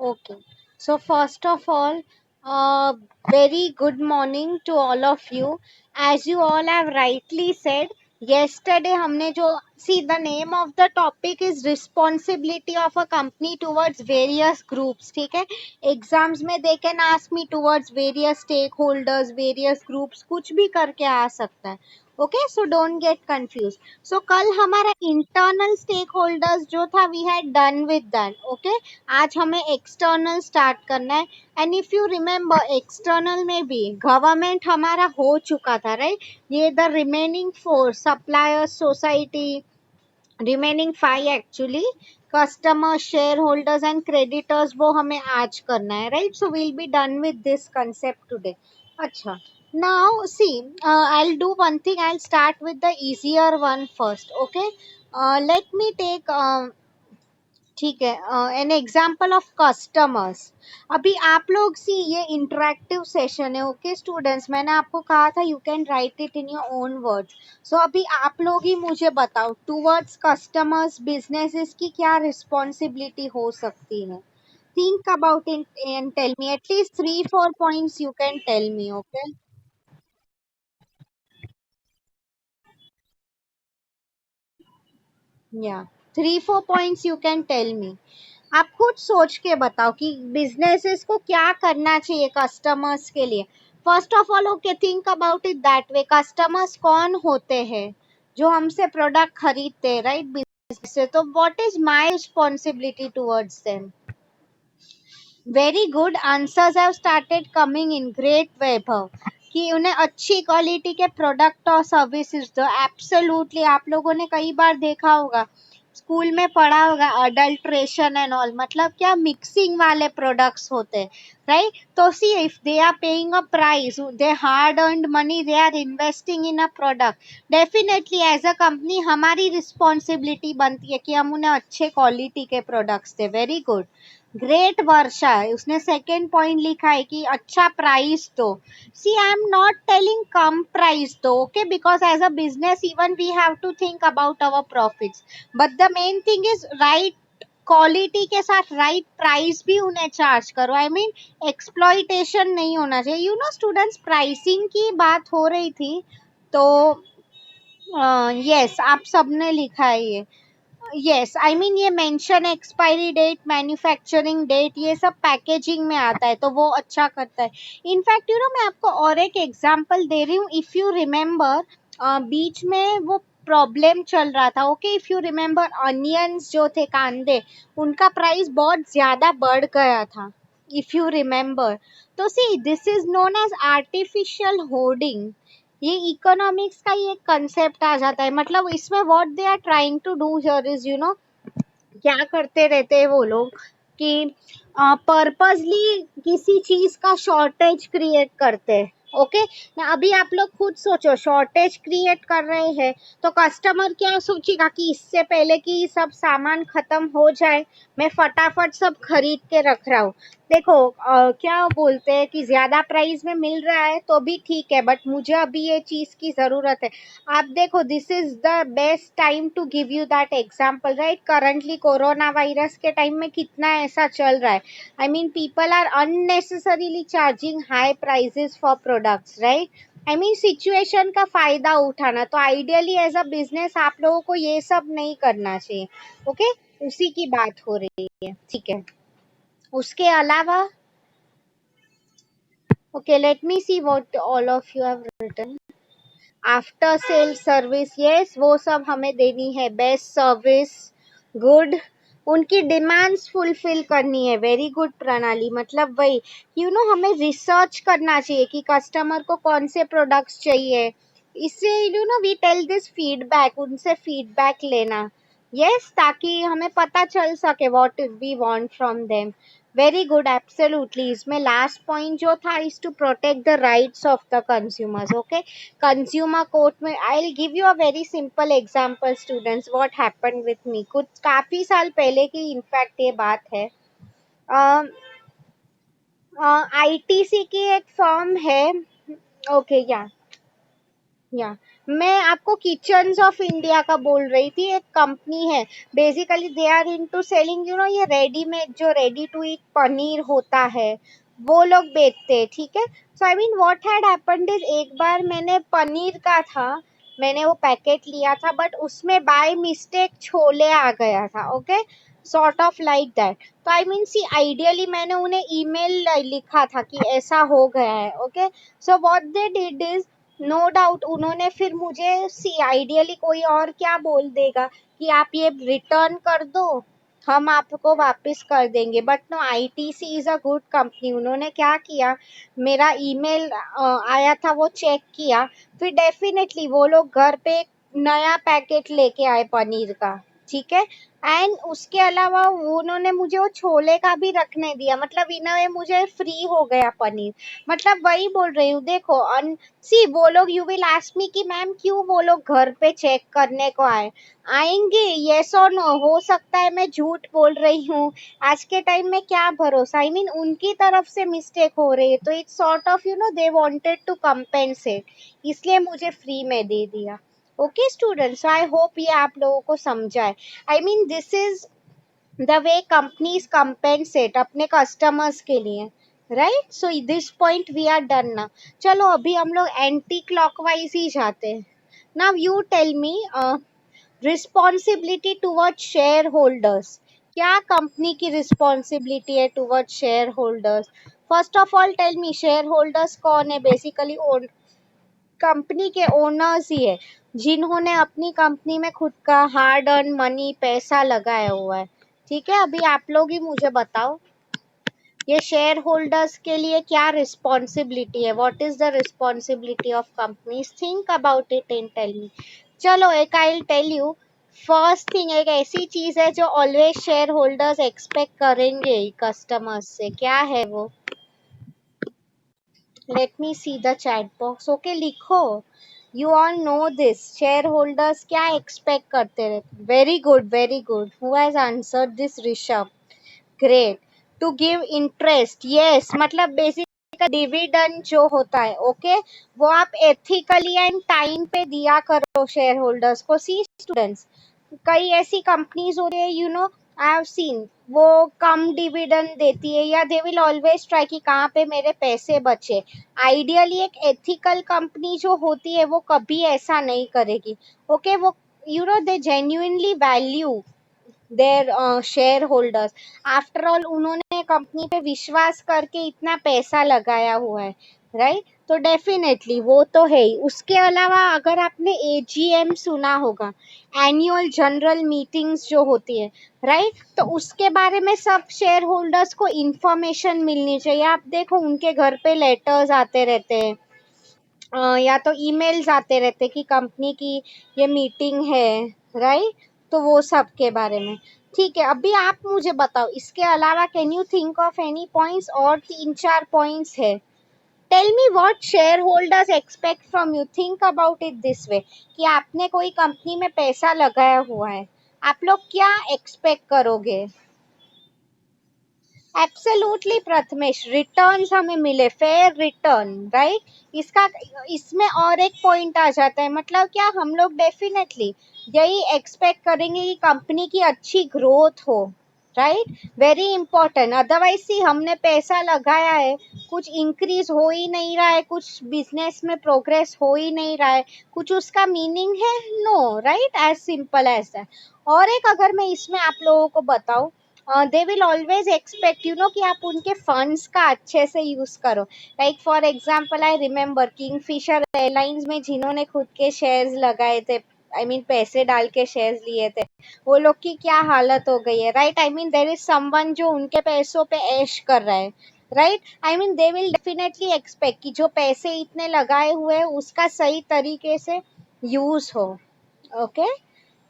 Okay. So first of all, very good morning to all of you. As you all have rightly said, yesterday हमने जो see the name of the topic is responsibility of a company towards various groups. ठीक है? Exams में they can ask me towards various stakeholders, various groups, कुछ भी करके आ सकता है. Okay so don't get confuse. सो कल हमारा इंटरनल स्टेक होल्डर्स जो था we had done with that. Okay आज हमें एक्सटर्नल स्टार्ट करना है. And if you remember external में भी गवर्नमेंट हमारा हो चुका था राइट. ये the remaining four suppliers society remaining five actually customer share holders and creditors वो हमें आज करना है right. So we'll be done with this concept today. अच्छा now see, I'll do one thing. I'll start with the easier one first. Okay, let me take ठीक है an example of customers. अभी आप लोग सी ये interactive session है. Okay students, मैंने आपको कहा था you can write it in your own words. So अभी आप लोग ही मुझे बताओ टूवर्ड्स कस्टमर्स बिजनेसेस की क्या रिस्पॉन्सिबिलिटी हो सकती है. Think about it and tell me at least 3-4 points you can tell me. Okay या 3-4 points you can tell me. आप खुद सोच के बताओ कि बिजनेसेस को क्या करना चाहिए कस्टमर्स के लिए. First of all okay think about it that way. Customers कौन होते हैं जो हमसे प्रोडक्ट खरीदते हैं राइट बिजनेस से. तो what is my responsibility towards them. Very good answers have started coming in great Vaibhav कि उन्हें अच्छी क्वालिटी के प्रोडक्ट और सर्विसेज दो. एब्सोल्युटली आप लोगों ने कई बार देखा होगा स्कूल में पढ़ा होगा अडल्ट्रेशन एंड ऑल मतलब क्या मिक्सिंग वाले प्रोडक्ट्स होते हैं राइट. तो see if they are paying a price they hard earned money they are investing in a product. Definitely as a company हमारी रिस्पॉन्सिबिलिटी बनती है कि हम उन्हें अच्छे क्वालिटी के प्रोडक्ट्स दे. Very good great Varsha. उसने सेकेंड पॉइंट लिखा है कि अच्छा प्राइस दो. see I'm not telling come price दो okay because as a business even we have to think about our profits. But the main thing is right quality के साथ right price भी उन्हें चार्ज करो. आई मीन एक्सप्लॉइटेशन नहीं होना चाहिए. You know students pricing की बात हो रही थी तो यस आप सबने लिखा है ये. यस आई मीन ये mention expiry date manufacturing date ये सब पैकेजिंग में आता है तो वो अच्छा करता है. इनफैक्ट यू नो मैं आपको और एक एग्जांपल दे रही हूँ. इफ यू रिमेम्बर बीच में वो प्रॉब्लम चल रहा था. Okay if you remember onions जो थे कांदे उनका प्राइस बहुत ज्यादा बढ़ गया था. इफ यू रिमेम्बर तो see this is known as artificial hoarding. ये इकोनॉमिक्स का ही एक कंसेप्ट आ जाता है. मतलब इसमें what they are trying to do here is you know क्या करते रहते हैं वो लोग कि पर्पसली किसी चीज का शॉर्टेज क्रिएट करते हैं. ओके अभी आप लोग खुद सोचो शॉर्टेज क्रिएट कर रहे हैं तो कस्टमर क्या सोचेगा कि इससे पहले कि सब सामान खत्म हो जाए मैं फटाफट सब खरीद के रख रहा हूँ. देखो क्या बोलते हैं कि ज्यादा प्राइस में मिल रहा है तो भी ठीक है बट मुझे अभी ये चीज की जरूरत है. आप देखो this is the best time to give you that example right. Currently corona virus के टाइम में कितना ऐसा चल रहा है. I mean people are unnecessarily charging high prices for products right. I mean situation का फायदा उठाना. तो आइडियली एज अ बिजनेस आप लोगों को ये सब नहीं करना चाहिए. ओके उसी की बात हो रही है ठीक है. उसके अलावा okay let me see what all of you have written. After sale service yes वो सब हमें देनी है. Best service good. उनकी डिमांड्स फुलफिल करनी है. वेरी गुड प्रणाली. मतलब वही यू नो हमें रिसर्च करना चाहिए कि कस्टमर को कौन से प्रोडक्ट्स चाहिए. इससे you know we tell this feedback उनसे फीडबैक लेना. यस ताकि हमें पता चल सके what we want from them. Very good absolutely. इसमें लास्ट पॉइंट जो था is to protect the rights of the consumers. Okay consumer court में I will give you a very simple example students what happened with me. कुछ काफी साल पहले की in fact ये बात है. आईटीसी की एक फर्म है. ओके या मैं आपको किचन्स ऑफ इंडिया का बोल रही थी, एक कंपनी है, basically they are into selling ये रेडीमेड जो रेडी टू ईट पनीर होता है वो लोग बेचते हैं, ठीक है। So I mean what had happened is, एक बार मैंने पनीर का था, मैंने वो पैकेट लिया था बट उसमें बाय मिस्टेक छोले आ गया था, okay, sort of like that. तो आई मीन सी आइडियली मैंने उन्हें ईमेल लिखा था कि ऐसा हो गया है, okay. So what they did is, no doubt उन्होंने फिर मुझे सी आइडियली कोई और क्या बोल देगा कि आप ये रिटर्न कर दो, हम आपको वापस कर देंगे, but no, ITC is a good company. उन्होंने क्या किया, मेरा ईमेल आया था वो चेक किया, फिर डेफिनेटली वो लोग घर पे एक नया पैकेट लेके आए पनीर का, ठीक है। एंड उसके अलावा उन्होंने मुझे वो छोले का भी रखने दिया, मतलब इन मुझे फ्री हो गया पनीर। मतलब वही बोल रही हूँ, देखो सी वो लोग, यू विल आस्क मी कि मैम क्यों वो लोग घर पे चेक करने को आएंगे, यस और नो, हो सकता है मैं झूठ बोल रही हूँ, आज के टाइम में क्या भरोसा, आई मीन उनकी तरफ से मिस्टेक हो रही है, तो it's sort of they wanted to compensate, इसलिए मुझे फ्री में दे दिया। ओके स्टूडेंट्स, आई होप ये आप लोगों को समझा है। I mean this is the way companies compensate अपने कस्टमर्स के लिए, right. So this point we are done ना। चलो अभी हम लोग एंटी क्लॉकवाइज ही जाते हैं। Now you tell me, responsibility toward share holders, क्या कंपनी की रिस्पॉन्सिबिलिटी है toward share holders? First of all tell me, share holders कौन है? बेसिकली कंपनी के ओनर्स ही है, जिन्होंने अपनी कंपनी में खुद का हार्ड अर्न मनी पैसा लगाया हुआ है, ठीक है। अभी आप लोग ही मुझे बताओ, ये शेयर होल्डर्स के लिए क्या रिस्पॉन्सिबिलिटी है, what is the responsibility of companies, think about it and tell me. चलो एक I will tell you, first thing, एक ऐसी चीज है जो ऑलवेज शेयर होल्डर्स एक्सपेक्ट करेंगे कस्टमर्स से, क्या है वो? Let me see the chat box, okay लिखो, you all know this, share holders क्या एक्सपेक्ट करते रहते? Very good, very good, who has answered this? Rishabh, great. To give interest, yes, मतलब बेसिक डिविडेंड जो होता है, ओके, वो आप एथिकली एंड टाइम पे दिया करो शेयर होल्डर्स को। सी स्टूडेंट्स, कई ऐसी कंपनीज होती है, आई हैव सीन, वो कम डिविडेंड देती है, या दे विल ऑलवेज ट्राई कि कहाँ पे मेरे पैसे बचे। आइडियली एक एथिकल कंपनी जो होती है वो कभी ऐसा नहीं करेगी, ओके। वो they genuinely value their share holders, after all उन्होंने कंपनी पे विश्वास करके इतना पैसा लगाया हुआ है, राइट। तो डेफिनेटली वो तो है ही। उसके अलावा अगर आपने एजीएम सुना होगा, एनुअल जनरल मीटिंग्स जो होती है, राइट, तो उसके बारे में सब शेयर होल्डर्स को इंफॉर्मेशन मिलनी चाहिए। आप देखो उनके घर पे लेटर्स आते रहते हैं, या तो ईमेल्स आते रहते कि कंपनी की ये मीटिंग है, राइट। तो वो सब के बारे में, ठीक है। अभी आप मुझे बताओ, इसके अलावा can you think of any points? और 3-4 पॉइंट्स है। Tell me what share holders expect from you, think about it this way, कि आपने कोई कंपनी में पैसा लगाया हुआ है, आप लोग क्या एक्सपेक्ट करोगे? एब्सोल्युटली प्रथमेश, रिटर्न्स हमें मिले, फेयर रिटर्न, राइट। इसका इसमें और एक पॉइंट आ जाता है, मतलब क्या हम लोग डेफिनेटली यही एक्सपेक्ट करेंगे कि कंपनी की अच्छी ग्रोथ हो, राइट, वेरी इंपॉर्टेंट। अदरवाइज सी हमने पैसा लगाया है, कुछ इंक्रीज हो ही नहीं रहा है, कुछ बिजनेस में प्रोग्रेस हो ही नहीं रहा है, कुछ उसका मीनिंग है? No, right, as simple as that. और एक अगर मैं इसमें आप लोगों को बताऊं, दे विल ऑलवेज एक्सपेक्ट कि आप उनके फंड्स का अच्छे से यूज करो। Like for example, I remember Kingfisher airlines में जिन्होंने खुद के शेयर्स लगाए थे, आई मीन पैसे डाल के शेयर्स लिए थे, वो लोग की क्या हालत हो गई है, right. I mean there is someone जो उनके पैसों पे ऐश कर रहा है, right. I mean they will definitely expect कि जो पैसे इतने लगाए हुए हैं उसका सही तरीके से यूज हो, ओके,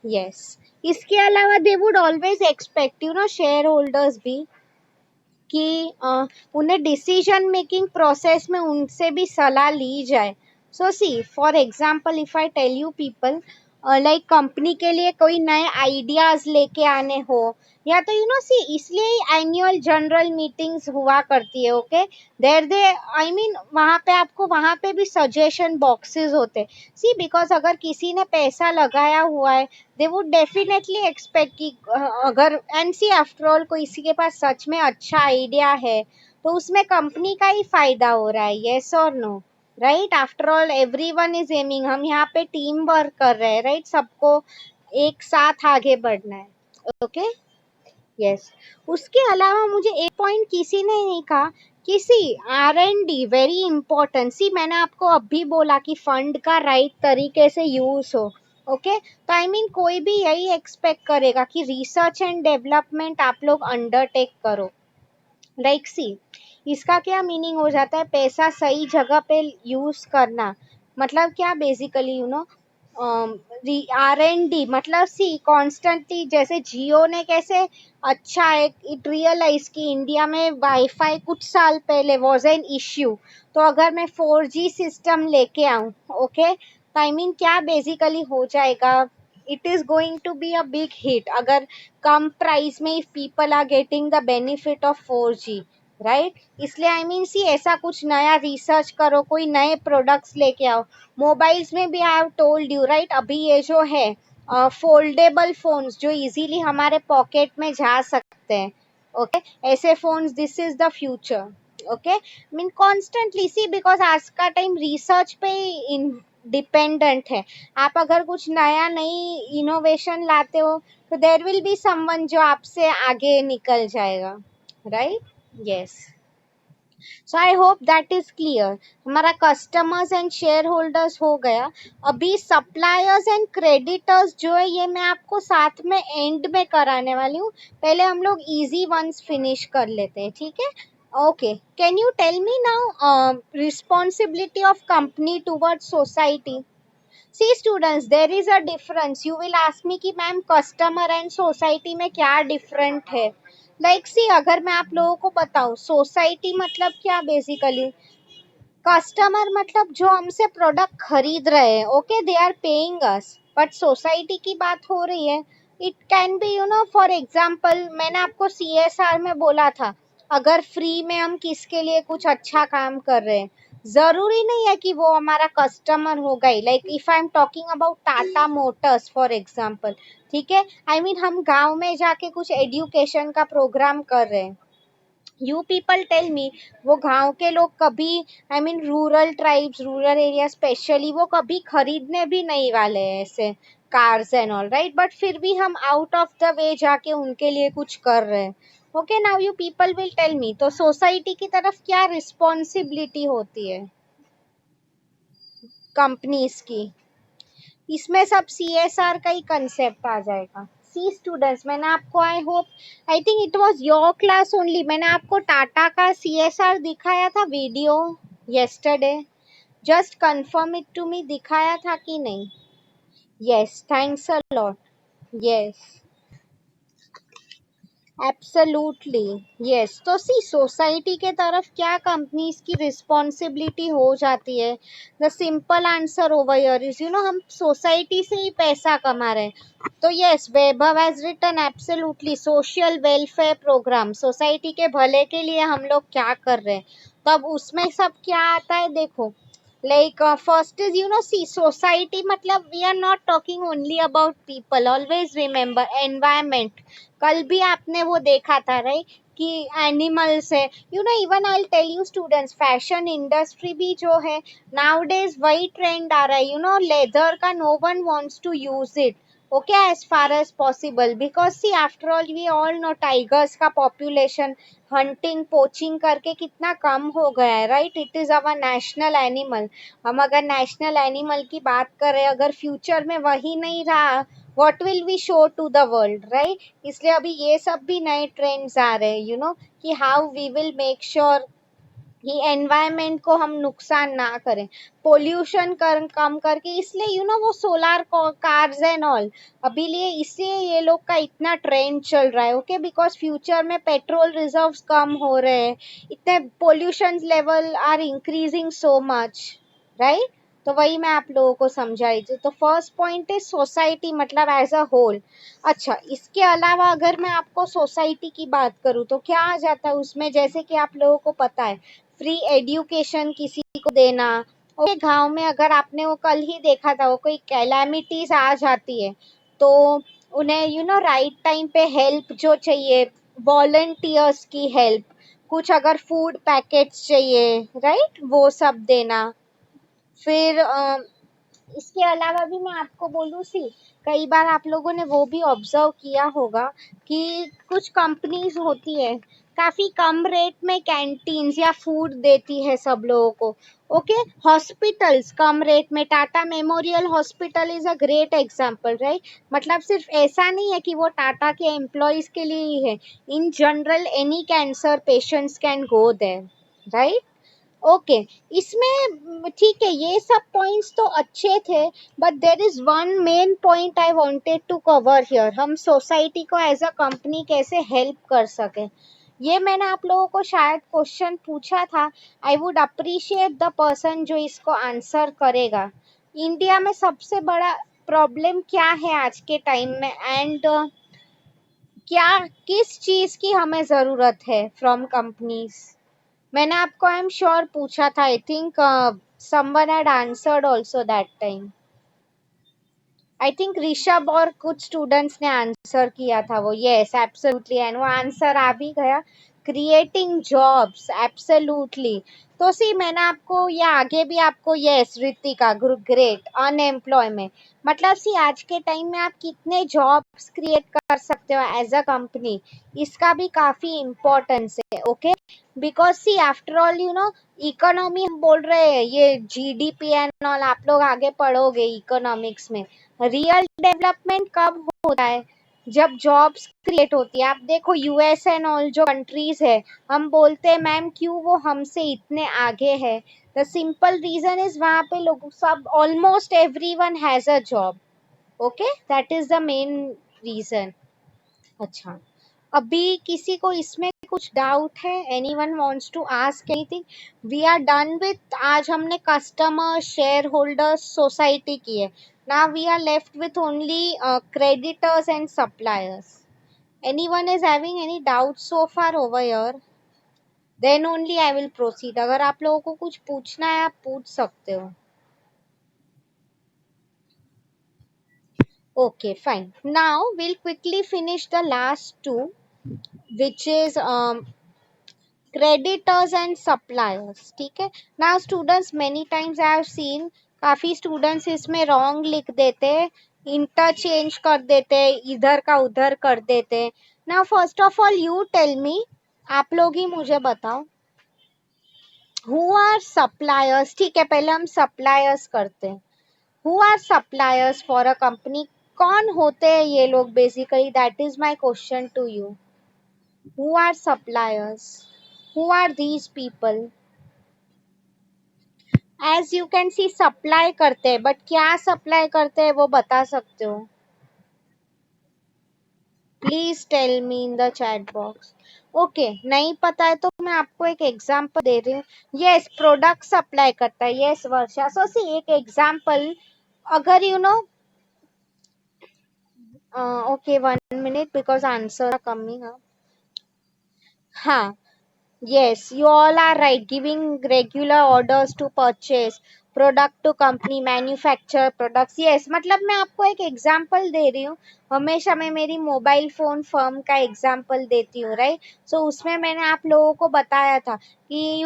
यस। इसके अलावा they would always expect share holders भी कि उन्हें डिसीजन मेकिंग प्रोसेस में उनसे भी सलाह ली जाए। So see for example, if I tell you people, like company के लिए कोई नए आइडियाज लेके आने हो, या तो सी इसलिए एनुअल जनरल मीटिंग्स हुआ करती है। Okay, there they I mean वहां पे आपको वहां पे भी सजेशन बॉक्सेस होते सी, बिकॉज अगर किसी ने पैसा लगाया हुआ है दे वुड डेफिनेटली एक्सपेक्ट कि अगर एंड सी आफ्टर ऑल कोई किसी के पास सच में अच्छा आइडिया है तो उसमें कंपनी का ही फायदा हो रहा है। येस और no? Right, after all everyone is aiming, हम यहाँ पे टीम वर्क कर रहे हैं, राइट, सबको एक साथ आगे बढ़ना है। Okay, yes. उसके अलावा मुझे एक पॉइंट किसी ने नहीं कहा, किसी R&D वेरी इंपॉर्टेंट सी, मैंने आपको अभी बोला कि फंड का राइट तरीके से यूज हो। ओके, तो आई मीन कोई भी यही एक्सपेक्ट करेगा कि रिसर्च एंड डेवलपमेंट आप लोग अंडरटेक करो। लाइक सी, इसका क्या मीनिंग हो जाता है, पैसा सही जगह पे यूज करना, मतलब क्या बेसिकली R&D मतलब सी कॉन्स्टेंटली, जैसे जियो ने कैसे अच्छा एक इट रियलाइज कि इंडिया में वाईफाई कुछ साल पहले वॉज एन इश्यू, तो अगर मैं 4G सिस्टम लेके आऊं, ओके, तो आई मीन क्या बेसिकली हो जाएगा, it is going to be a big hit अगर कम प्राइस में if people are getting the benefit of 4G, right. इसलिए आई मीन सी ऐसा कुछ नया रिसर्च करो, कोई नए प्रोडक्ट्स लेके आओ। मोबाइल्स में भी I have told you, right, अभी ये जो है फोल्डेबल फोन्स जो इजीली हमारे पॉकेट में जा सकते हैं, ओके, ऐसे phones, this is the future. Okay, mean constantly see, because आज का टाइम रिसर्च पे डिपेंडेंट है। आप अगर कुछ नया नई इनोवेशन लाते हो तो देर विल बी समवन जो आपसे आगे निकल जाएगा, right. Yes, so I hope that is clear. हमारा कस्टमर्स एंड शेयर होल्डर्स हो गया। अभी सप्लायर्स एंड क्रेडिटर्स जो है ये मैं आपको साथ में एंड में कराने वाली हूँ, पहले हम लोग इजी वंस फिनिश कर लेते हैं, ठीक है। Okay, can you tell me now responsibility of company towards society? See students, there is a difference. You will ask me कि मैम कस्टमर एंड सोसाइटी में क्या डिफरेंट है। लाइक सी, अगर मैं आप लोगों को बताऊं सोसाइटी मतलब क्या, बेसिकली कस्टमर मतलब जो हमसे प्रोडक्ट खरीद रहे हैं, okay, they are paying us, but society की बात हो रही है, it can be for example मैंने आपको CSR में बोला था, अगर फ्री में हम किसके लिए कुछ अच्छा काम कर रहे हैं, जरूरी नहीं है कि वो हमारा कस्टमर होगा ही। Like if I am talking about Tata motors for example, ठीक है, आई मीन हम गांव में जाके कुछ एजुकेशन का प्रोग्राम कर रहे हैं, यू पीपल टेल मी, वो गांव के लोग कभी I mean rural tribes, rural area specially, वो कभी खरीदने भी नहीं वाले हैं ऐसे cars and all, right, but फिर भी हम आउट ऑफ द वे जाके उनके लिए कुछ कर रहे हैं। Okay, now you people will tell me, तो सोसाइटी की तरफ क्या रिस्पॉन्सिबिलिटी होती है कंपनीज की? इसमें सब CSR का ही कंसेप्ट आ जाएगा। सी स्टूडेंट्स, मैंने आपको I hope I think it was your class only, मैंने आपको टाटा का CSR दिखाया था video yesterday, just confirm it to me, दिखाया था कि नहीं? Yes, thanks a lot. Yes, absolutely, yes. तो सी सोसाइटी के तरफ क्या कंपनीज की रिस्पॉन्सिबिलिटी हो जाती है, the simple answer over here is हम सोसाइटी से ही पैसा कमा रहे हैं, तो yes, Vaibhav has written absolutely social welfare programme, society के भले के लिए हम लोग क्या कर रहे हैं, तब उसमें सब क्या आता है देखो। Like first is see society matlab we are not talking only about people, always remember environment, कल भी आपने वो देखा था, राइट, कि एनिमल्स है, even I tell you students, fashion industry भी जो है नाउ डेज वही ट्रेंड आ रहा है, लेदर का no one wants to use it, okay, as far as possible, because see after all we all know tigers का पॉपुलेशन हंटिंग पोचिंग करके कितना कम हो गया है, right, it is our national animal. हम अगर नेशनल एनिमल की बात करें, अगर फ्यूचर में वही नहीं रहा, what will we show to the world, right. इसलिए अभी ये सब भी नए ट्रेंड्स आ रहे हैं, कि how we will make sure कि एनवायरमेंट को हम नुकसान ना करें, पोल्यूशन कम करके, इसलिए वो सोलार कार्स एंड ऑल अभी लिए, इसलिए ये लोग का इतना ट्रेंड चल रहा है, ओके, बिकॉज फ्यूचर में पेट्रोल रिजर्व्स कम हो रहे हैं, इतने pollution level are increasing so much, right. तो वही मैं आप लोगों को समझाई थी। तो फर्स्ट पॉइंट है सोसाइटी मतलब एज अ होल। अच्छा, इसके अलावा अगर मैं आपको सोसाइटी की बात करूँ तो क्या आ जाता है उसमें, जैसे कि आप लोगों को पता है फ्री एजुकेशन किसी को देना। ओके, गांव में अगर आपने वो कल ही देखा था, वो कोई कैलामिटीज आ जाती है तो उन्हें राइट टाइम पे हेल्प जो चाहिए, वॉलंटियर्स की हेल्प, कुछ अगर फूड पैकेट्स चाहिए, राइट, वो सब देना। फिर इसके अलावा भी मैं आपको बोलूँ सी, कई बार आप लोगों ने वो भी ऑब्जर्व किया होगा कि कुछ कंपनीज होती है काफी कम रेट में कैंटीन्स या फूड देती है सब लोगों को। ओके, हॉस्पिटल्स कम रेट में, Tata memorial hospital is a great example, right. मतलब सिर्फ ऐसा नहीं है कि वो टाटा के एम्प्लॉयज के लिए ही है, in general any cancer patients can go there, right. Okay, इसमें ठीक है, ये सब पॉइंट्स तो अच्छे थे, but there is one main point I wanted to cover here, हम सोसाइटी को एज अ कंपनी कैसे हेल्प कर सके। ये मैंने आप लोगों को शायद क्वेश्चन पूछा था, I would appreciate the person जो इसको आंसर करेगा। इंडिया में सबसे बड़ा प्रॉब्लम क्या है आज के टाइम में, एंड क्या किस चीज की हमें जरूरत है फ्रॉम कंपनीज। मैंने आपको आई एम श्योर पूछा था, I think someone had answered also that time. I think Rishabh और कुछ स्टूडेंट्स ने आंसर किया था वो, यस एब्सोल्युटली, एंड वो आंसर आ भी गया, क्रिएटिंग जॉब्स, एब्सोल्युटली। तो सी मैंने आपको ये आगे भी आपको, यस ऋतिका ग्रेट, अनएम्प्लॉयमेंट मतलब सी आज के टाइम में आप कितने जॉब्स क्रिएट कर सकते हो एज अ कंपनी, इसका भी काफी इम्पोर्टेंस है। Okay, because see after all economy हम बोल रहे हैं, ये जीडीपी एंड ऑल आप लोग आगे पढ़ोगे इकोनॉमिक्स में। रियल डेवलपमेंट कब होता है, जब जॉब्स क्रिएट होती है। आप देखो यूएस एंड ऑल जो कंट्रीज है, हम बोलते हैं मैम क्यों वो हमसे इतने आगे है, द सिंपल रीजन इज वहां पे लोग सब almost everyone has a job. Okay, that is the main reason. अच्छा, अभी किसी को इसमें कुछ डाउट है, anyone wants to ask anything? We are done with, आज हमने कस्टमर, शेयर होल्डर्स, सोसाइटी की है। Now we are left with only creditors and suppliers. Anyone is having any doubt so far over here? Then only I will proceed. अगर आप लोगों को कुछ पूछना है आप पूछ सकते हो। Okay, fine. Now we'll quickly finish the last two, which is creditors and suppliers. ठीक है, now students many times I have seen काफी students इसमें wrong लिख देते हैं, interchange कर देते हैं, इधर का उधर कर देते हैं। now first of all you tell me, आप लोग ही मुझे बताओ, who are suppliers? ठीक है, पहले हम suppliers करते हैं। who are suppliers for a company? कौन होते हैं ये लोग basically, that is my question to you. who are suppliers? who are these people? As you can see supply करते हैं, बट क्या सप्लाई करते हैं वो बता सकते हो? Please tell me in the chat box. Okay, नहीं पता है तो मैं आपको एक एग्जांपल दे रही हूँ। यस, प्रोडक्ट सप्लाई करता है, यस वर्षा। सो सी एक एग्जांपल, अगर okay 1 minute because answer coming up. हाँ, yes, you all are right. Giving regular orders to purchase product to company manufacture products. Yes, मतलब मैं आपको एक एग्जांपल दे रही हूँ। हमेशा मैं मेरी मोबाइल फोन फर्म का एग्जांपल देती हूँ, राइट। सो उसमें मैंने आप लोगों को बताया था कि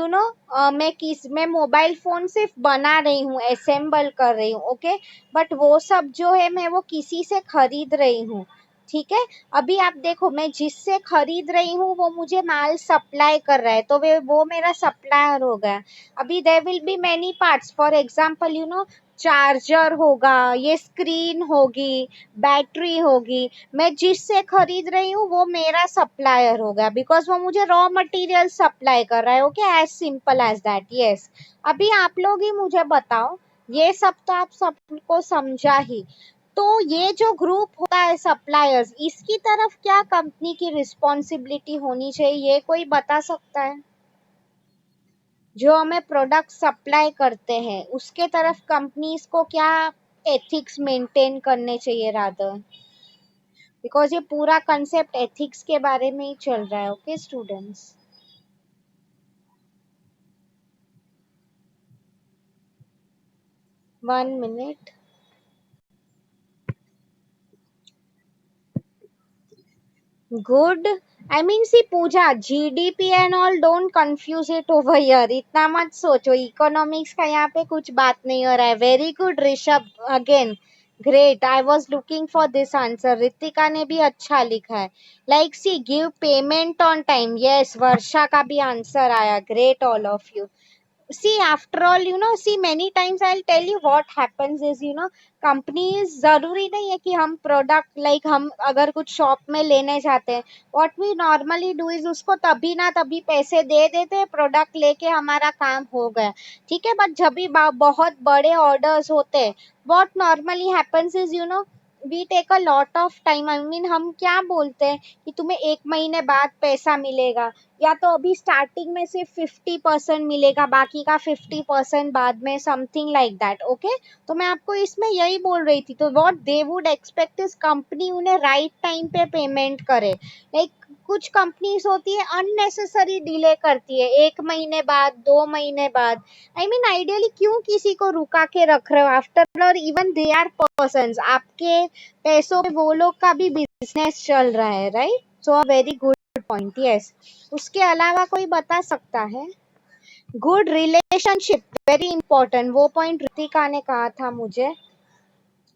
मैं मोबाइल फोन सिर्फ बना रही हूँ, असेंबल कर रही हूँ। ओके, बट वो सब जो है मैं वो किसी से खरीद रही हूँ। ठीक है, अभी आप देखो मैं जिससे खरीद रही हूँ वो मुझे माल सप्लाई कर रहा है, तो वो मेरा सप्लायर हो गया। अभी there will be many parts, for example charger होगा, ये स्क्रीन होगी, बैटरी होगी, मैं जिससे खरीद रही हूँ वो मेरा सप्लायर हो गया, बिकॉज वो मुझे रॉ मटेरियल सप्लाई कर रहा है। Okay, as simple as that. Yes, अभी आप लोग ही मुझे बताओ, ये सब तो आप सबको समझा ही, तो ये जो ग्रुप होता है सप्लायर्स, इसकी तरफ क्या कंपनी की रिस्पॉन्सिबिलिटी होनी चाहिए, ये कोई बता सकता है? जो हमें प्रोडक्ट सप्लाई करते हैं उसके तरफ कंपनीज को क्या एथिक्स मेंटेन करने चाहिए रादर, बिकॉज ये पूरा कंसेप्ट एथिक्स के बारे में ही चल रहा है। Okay students, 1 minute। Good. I mean see Pooja, GDP and all don't confuse it over here, इतना मत सोचो, इकोनॉमिक्स का यहाँ पे कुछ बात नहीं हो रहा है। Very good Rishabh, again great, I was looking for this answer. Ritika ने भी अच्छा लिखा है। Like see give payment on time, yes Varsha का भी आंसर आया, great all of you. See, after all, see many times I'll tell you what happens is, companies जरूरी नहीं है कि हम प्रोडक्ट लाइक हम अगर कुछ शॉप में लेने जाते हैं, what we normally do is उसको तभी ना तभी पैसे दे देते हैं, प्रोडक्ट लेके हमारा काम हो गया, ठीक है। बट जब भी बहुत बड़े ऑर्डर्स होते हैं, what normally happens is, we take a lot of time, I mean हम क्या बोलते हैं कि तुम्हें 1 महीने बाद पैसा मिलेगा, या तो अभी स्टार्टिंग में सिर्फ 50% मिलेगा, बाकी का 50% बाद में, समथिंग लाइक दैट। ओके, तो मैं आपको इसमें यही बोल रही थी, तो what they would expect is company उन्हें राइट टाइम पे पेमेंट करे। लाइक कुछ कंपनीज होती है अननेसेसरी डिले करती है, 1 महीने बाद, 2 महीने बाद। आई मीन आइडियली क्यों किसी को रुका के रख रहे हो, after all even they are persons, आपके पैसों पे वो लोग का भी बिजनेस चल रहा है, right. So a very good point, yes. उसके अलावा कोई बता सकता है? गुड रिलेशनशिप, वेरी इंपॉर्टेंट, वो पॉइंट ऋतिका ने कहा था मुझे।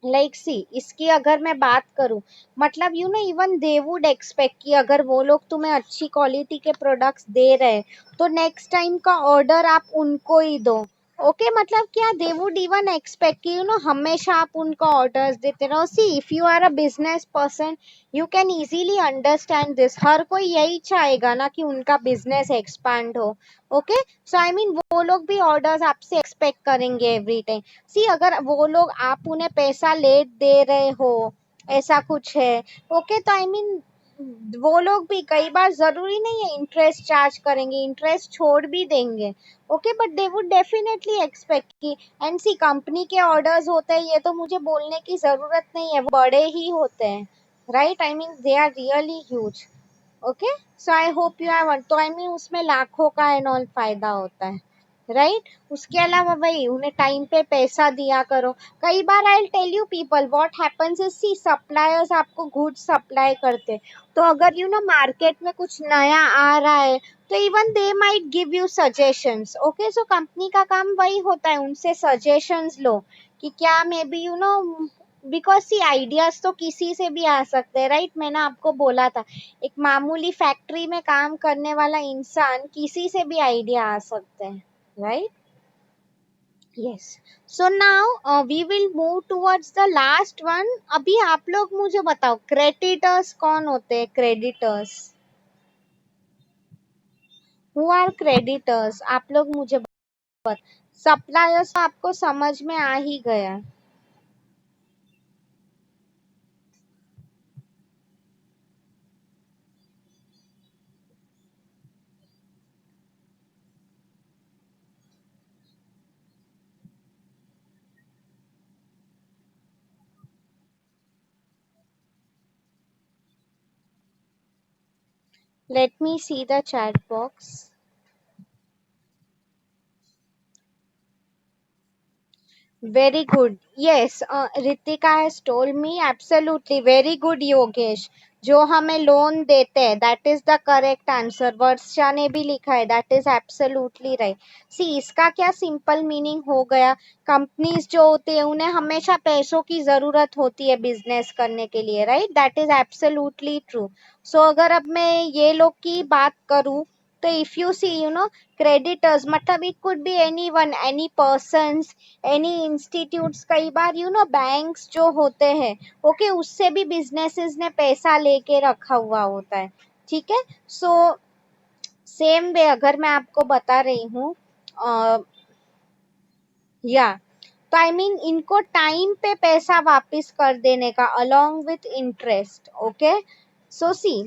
लाइक सी इसकी अगर मैं बात करूं, मतलब इवन दे वुड एक्सपेक्ट कि अगर वो लोग तुम्हें अच्छी क्वालिटी के प्रोडक्ट्स दे रहे हैं, तो नेक्स्ट टाइम का ऑर्डर आप उनको ही दो। ओके, मतलब क्या दे वुड इवन एक्सपेक्ट कि हमेशा आप उनको ऑर्डर्स देते रहो। See if you are a business person, you can easily understand this, हर कोई यही चाहेगा ना कि उनका बिजनेस एक्सपांड हो। ओके, सो आई मीन वो लोग भी ऑर्डर्स आपसे एक्सपेक्ट करेंगे एवरी टाइम। सी अगर वो लोग आप उन्हें पैसा लेट दे रहे हो, ऐसा कुछ है, ओके, तो आई मीन वो लोग भी कई बार जरूरी नहीं है इंटरेस्ट चार्ज करेंगे, इंटरेस्ट छोड़ भी देंगे। Okay, but they would definitely expect कि, एंड सी कंपनी के ऑर्डर्स होते हैं, ये तो मुझे बोलने की जरूरत नहीं है, वो बड़े ही होते हैं, right. I mean they are really huge. Okay, so I hope you have, तो आई मीन उसमें लाखों का एंड ऑल फायदा होता है, राइट। उसके अलावा वही उन्हें टाइम पे पैसा दिया करो। कई बार I tell you people what happens is, see suppliers आपको गुड्स सप्लाई करते, तो अगर मार्केट में कुछ नया आ रहा है, तो even they might give you suggestions. Okay, so company का काम वही होता है, उनसे सजेशंस लो कि क्या maybe because see ideas तो किसी से भी आ सकते हैं, राइट। मैंने आपको बोला था, एक मामूली फैक्ट्री में काम करने वाला इंसान किसी से भी आइडिया आ सकते हैं, right? Yes. So now we will move towards the last one. अभी आप लोग मुझे बताओ क्रेडिटर्स कौन होते हैं? Creditors, who are creditors? आप लोग मुझे बताओ। सप्लायर्स तो आपको समझ में आ ही गया। Let me see the chat box. Very good. Yes, Ritika has told me absolutely. Very good, Yogesh. जो हमें लोन देते हैं, that is the correct answer. वर्षा ने भी लिखा है, that is absolutely right. See, इसका क्या simple meaning हो गया? कंपनीज जो होती है उन्हें हमेशा पैसों की जरूरत होती है बिजनेस करने के लिए, right? That is absolutely true. So अगर अब मैं ये लोग की बात करूँ, तो if you see, creditors मतलब it could be anyone, any persons, any institutes, कई बार बैंक्स जो होते हैं, ओके, उससे भी बिजनेसेस ने पैसा लेके रखा हुआ होता है, ठीक है। सो सेम वे अगर मैं आपको बता रही हूँ, या तो आई मीन इनको टाइम पे पैसा वापस कर देने का along with interest. Okay, so see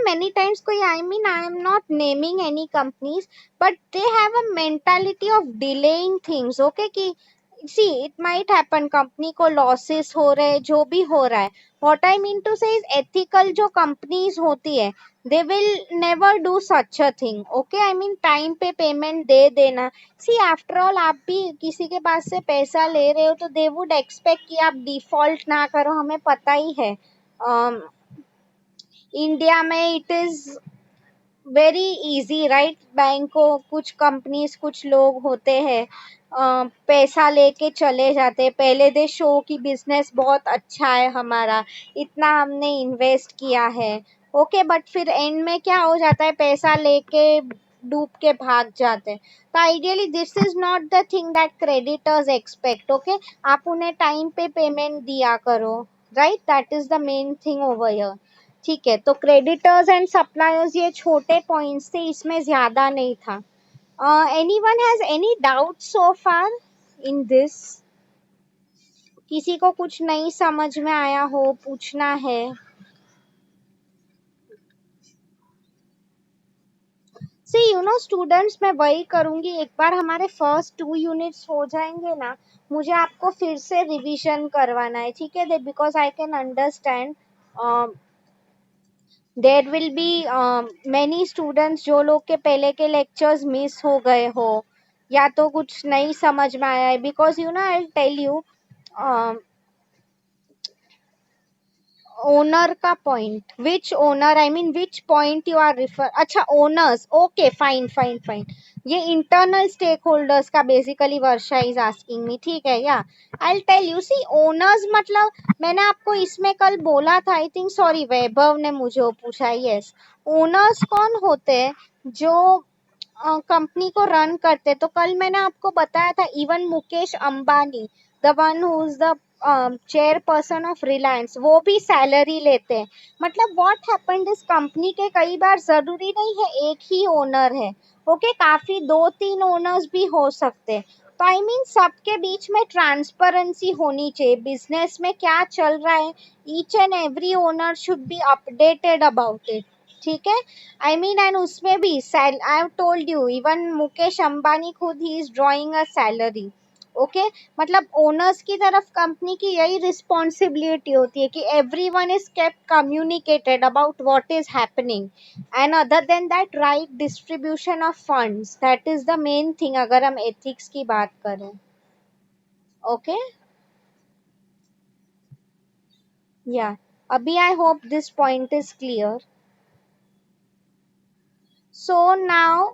many times koi, I mean, I am not naming any companies, but they have a mentality of delaying things. Okay, ki see, it might happen, company को losses हो रहे, जो भी हो रहा है. What I mean to say is ethical जो companies होती है, they will never do such a thing. Okay, I mean time पे payment दे देना. See, after all, आप भी किसी के पास से पैसा ले रहे हो तो they would expect कि आप default ना करो. हमें पता ही है, इंडिया में it is very easy, right? Bank को कुछ कंपनीज, कुछ लोग होते हैं, पैसा लेके चले जाते. पहले दे शो की बिजनेस बहुत अच्छा है हमारा, इतना हमने इन्वेस्ट किया है. ओके, बट फिर एंड में क्या हो जाता है, पैसा लेके डूब के भाग जाते हैं. तो ideally this is not the thing that creditors expect. Okay, आप उन्हें टाइम पे पेमेंट दिया करो, right? That is the main thing over here. ठीक है, तो क्रेडिटर्स एंड सप्लायर्स ये छोटे पॉइंट्स थे, इसमें ज्यादा नहीं था. Anyone has any doubt so far in this? किसी को कुछ नहीं समझ में आया हो, पूछना है? सी स्टूडेंट्स, मैं वही करूंगी, एक बार हमारे फर्स्ट 2 यूनिट्स हो जाएंगे ना, मुझे आपको फिर से रिवीजन करवाना है. ठीक है, because I can understand there will be many students जो लोग के पहले के लेक्चर्स मिस हो गए हो, या तो कुछ नहीं समझ में आया है. Because I tell you, owner का point, which owner, I mean which point you are refer. अच्छा, owners, okay, fine fine fine. ये इंटरनल स्टेक होल्डर्स का basically Varsha is asking me. ठीक है, या I tell you. See, owners मतलब मैंने आपको इसमें कल बोला था, आई थिंक, सॉरी, वैभव ने मुझे पूछा. यस, ओनर्स कौन होते हैं? जो कंपनी को रन करते. तो कल मैंने आपको बताया था, even Mukesh Ambani, the one who is the chairperson of Reliance, वो भी सैलरी लेते हैं. मतलब व्हाट हैपेंड इस कंपनी के कई बार जरूरी नहीं है एक ही ओनर है. ओके, काफी 2-3 ओनर्स भी हो सकते हैं. तो आई मीन सबके बीच में ट्रांसपेरेंसी होनी चाहिए. बिजनेस में क्या चल रहा है, each and every owner should be updated about it. ठीक है, आई मीन, एंड उसमें भी I have told you, even Mukesh Ambani खुद ही is drawing a salary. Okay, मतलब ओनर्स की तरफ कंपनी की यही रिस्पॉन्सिबिलिटी होती है कि everyone is kept communicated about what is happening, and other than that right distribution of funds. That is the main thing अगर हम एथिक्स की बात करें. ओके, या अभी I hope this point is clear. So now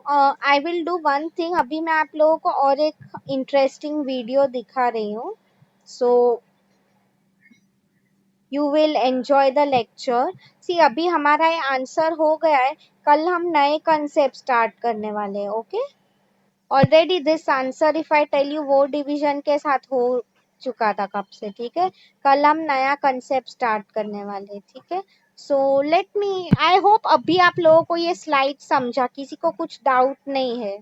I will do one thing. अभी मैं आप लोगों को और एक इंटरेस्टिंग वीडियो दिखा रही हूँ. So you will enjoy the lecture. See, अभी हमारा ये आंसर हो गया है, कल हम नए कंसेप्ट स्टार्ट करने वाले हैं. Okay, already this answer if I tell you वो डिवीजन के साथ हो चुका था कब से. ठीक है, कल हम नया कंसेप्ट स्टार्ट करने वाले हैं. ठीक है, सो लेट मी, आई होप अभी आप लोगों को ये स्लाइड समझा, किसी को कुछ डाउट नहीं है?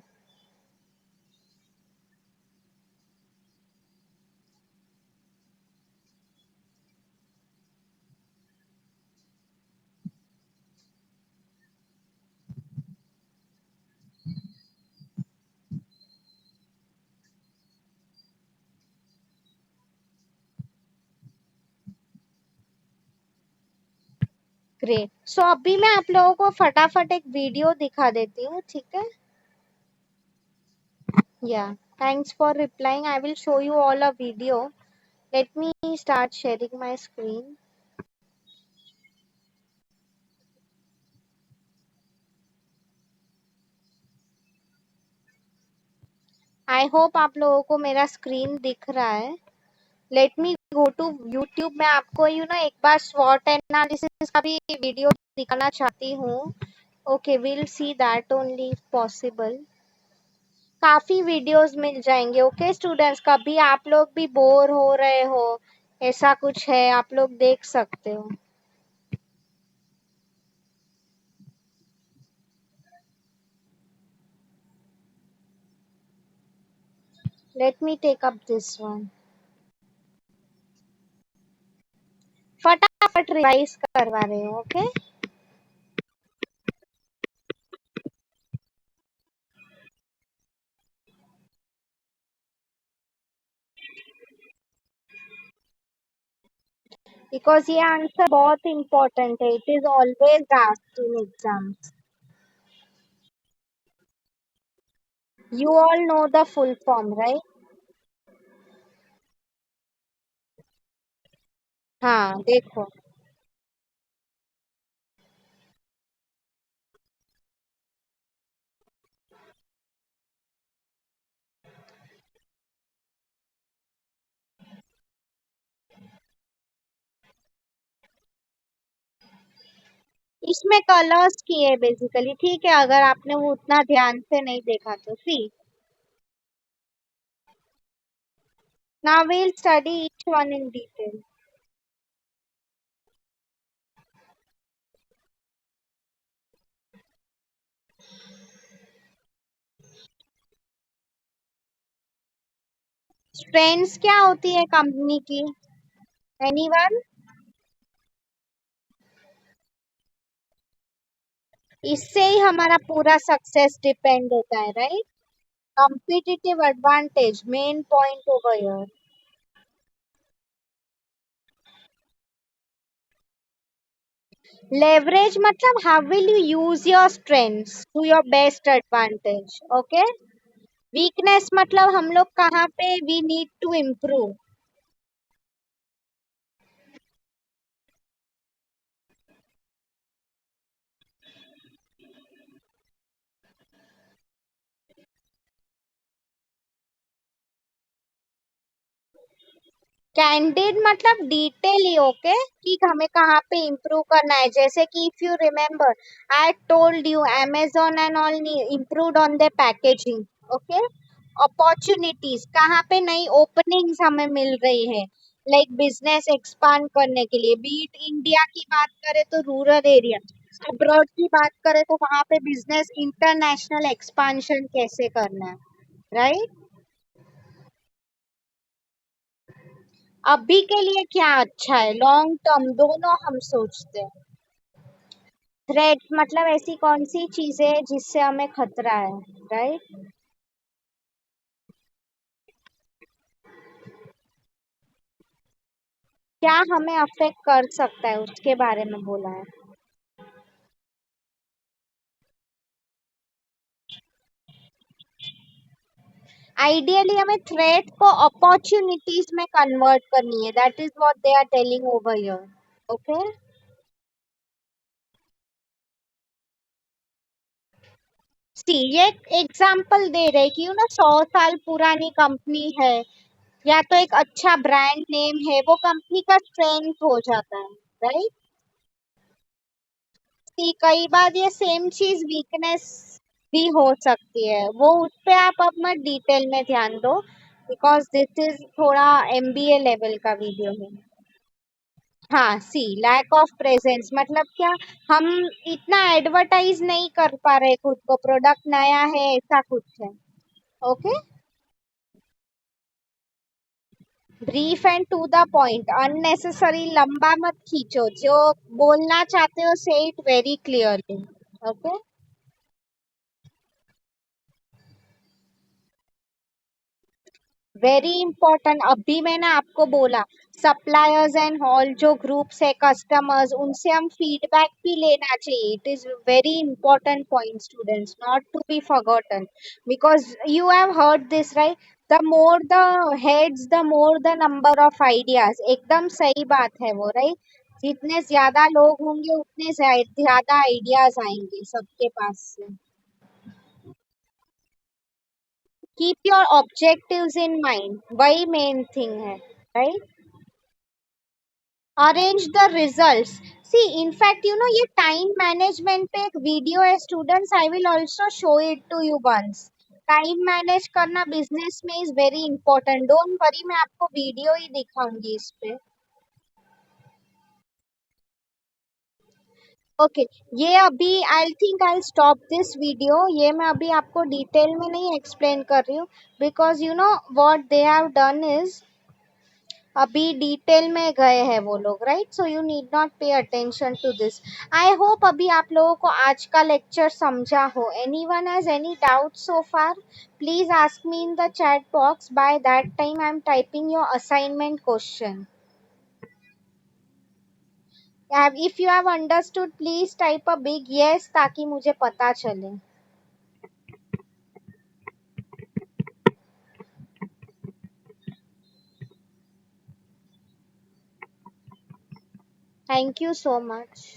ग्रेट. सो अभी मैं आप लोगों को फटाफट एक वीडियो दिखा देती हूँ. ठीक है, या thanks for replying. I will show you all a video. Let me start sharing my screen. I hope आप लोगों को मेरा स्क्रीन दिख रहा है. Let me go to YouTube. मैं आपको एक बार स्वॉट एनालिसिस का भी वीडियो दिखाना चाहती हूँ. Okay, will see that only if possible. काफी वीडियोस मिल जाएंगे. ओके स्टूडेंट्स, कभी आप लोग भी बोर हो रहे हो, ऐसा कुछ है, आप लोग देख सकते हो. Let me take up this one. फटाफट रिवाइज करवा रहे हो. ओके, बिकॉज ये आंसर बहुत इंपॉर्टेंट है, it is always asked in exams. You all know the full form right. हाँ देखो. इसमें कलर्स की है बेसिकली, ठीक है, अगर आपने वो उतना ध्यान से नहीं देखा तो. See, now we'll study each one in detail. Strengths क्या होती है कंपनी की? एनीवन? इससे ही हमारा पूरा सक्सेस डिपेंड होता है right. competitive advantage main point over here. Leverage मतलब how will you use your strengths to your best advantage. Okay. Weakness मतलब हम लोग कहाँ पे we need to improve. Candid मतलब डिटेल ही. ओके, कि हमें कहाँ पे इम्प्रूव करना है. जैसे कि if you remember, I told you Amazon and all improved on the packaging. Okay. Opportunities कहाँ पे नई ओपनिंग्स हमें मिल रही है, लाइक बिजनेस एक्सपांड करने के लिए. बीट इंडिया की बात करें तो रूरल एरिया, अब्रॉड की बात करें तो वहां पे बिजनेस इंटरनेशनल एक्सपांशन कैसे करना है राइट. अभी के लिए क्या अच्छा है, लॉन्ग टर्म दोनों हम सोचते हैं. थ्रेट मतलब ऐसी कौन सी चीज है जिससे हमें खतरा है राइट. क्या हमें अफेक्ट कर सकता है उसके बारे में बोला है. आइडियली हमें थ्रेट को अपॉर्चुनिटीज में कन्वर्ट करनी है. That is what they are telling over here. Okay. See, ये एग्जांपल दे रहे कि 100 साल पुरानी कंपनी है, या तो एक अच्छा ब्रांड नेम है, वो कंपनी का स्ट्रेंथ हो जाता है राइट. कि कई बार ये सेम चीज वीकनेस भी हो सकती है, वो उस पे आप अपना डिटेल में ध्यान दो, बिकॉज दिस इज थोड़ा एमबीए लेवल का वीडियो है. हाँ, सी, लैक ऑफ प्रेजेंस मतलब क्या, हम इतना एडवर्टाइज नहीं कर पा रहे खुद को, प्रोडक्ट नया है ऐसा कुछ है. Okay. Brief and to the point, unnecessary लंबा मत खींचो, जो बोलना चाहते हो say it very clearly. Okay. Very important, अभी मैंने आपको बोला, सप्लायर्स एंड ऑल जो ग्रुप्स है कस्टमर्स, उनसे हम फीडबैक भी लेना चाहिए. It is very important point students, not to be forgotten, because you have heard this right. The more the heads the more the number of ideas. एकदम सही बात है वो राइट. जितने ज्यादा लोग होंगे उतने ज्यादा आइडियाज आएंगे सबके पास से. Keep your objectives in mind, वही मेन थिंग है right. Arrange the results. See, in fact ये टाइम मैनेजमेंट पे एक वीडियो है students, I will also show it to you once. Time manage करना बिजनेस में is very important. Don't worry, मैं आपको वीडियो ही दिखाऊंगी इस पे. ओके. ये अभी I think I stop this video. ये मैं अभी आपको डिटेल में नहीं एक्सप्लेन कर रही हूँ, because what they have done is, अभी डिटेल में गए हैं वो लोग right. So you need not pay attention to this. I hope अभी आप लोगों को आज का लेक्चर समझा हो. Anyone has any doubt so far, please ask me in the chat box. By that time I am typing your assignment question. If you have understood, please type a big yes ताकि मुझे पता चले. Thank you so much.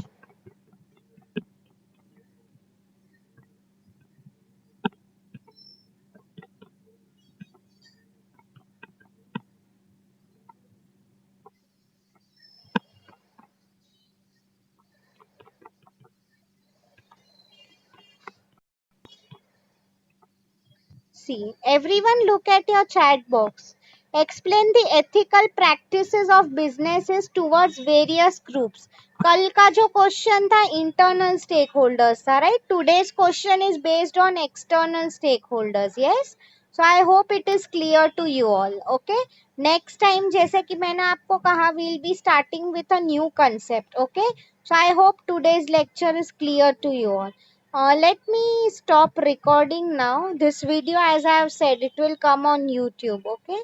See, everyone look at your chat box. Explain the ethical practices of businesses towards various groups. कल का जो question था internal stake holders था, right? Today's question is based on external stake holders. Yes, so I hope it is clear to you all. Okay, next time जैसे कि मैंने आपको कहा, we'll be starting with a new concept. Okay, so I hope today's lecture is clear to you all. Let me stop recording now. This video, as I have said, it will come on YouTube. Okay.